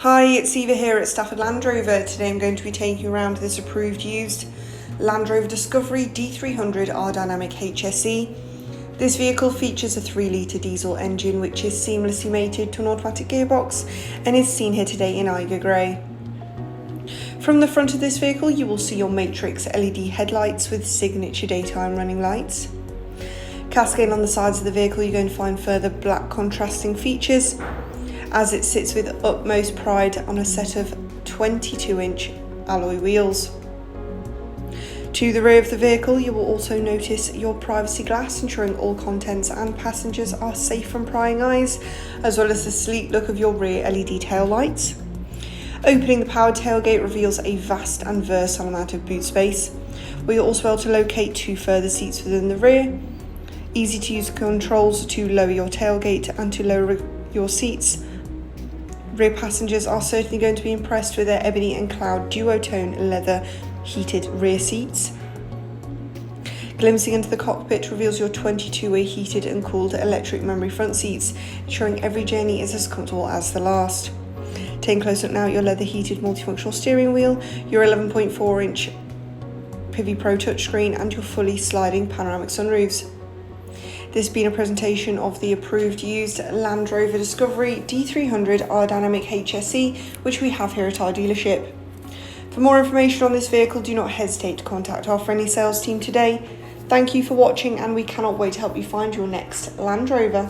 Hi, it's Eva here at Stafford Land Rover. Today I'm going to be taking you around this approved used Land Rover Discovery D300 R-Dynamic HSE. This vehicle features a 3-litre diesel engine which is seamlessly mated to an automatic gearbox and is seen here today in Eiger grey. From the front of this vehicle you will see your matrix LED headlights with signature daytime running lights. Cascading on the sides of the vehicle you're going to find further black contrasting features, as it sits with utmost pride on a set of 22-inch alloy wheels. To the rear of the vehicle you will also notice your privacy glass, ensuring all contents and passengers are safe from prying eyes, as well as the sleek look of your rear LED tail lights. Opening the powered tailgate reveals a vast and versatile amount of boot space, where you'll also be able to locate 2 further seats within the rear. Easy to use controls to lower your tailgate and to lower your seats. Rear passengers are certainly going to be impressed with their ebony and cloud duotone leather heated rear seats. Glimpsing into the cockpit reveals your 22-way heated and cooled electric memory front seats, ensuring every journey is as comfortable as the last. Taking a close look now at your leather heated multifunctional steering wheel, your 11.4-inch Pivi Pro touchscreen and your fully sliding panoramic sunroofs. This being a presentation of the approved used Land Rover Discovery D300 R-Dynamic HSE, which we have here at our dealership. For more information on this vehicle, do not hesitate to contact our friendly sales team today. Thank you for watching, and we cannot wait to help you find your next Land Rover.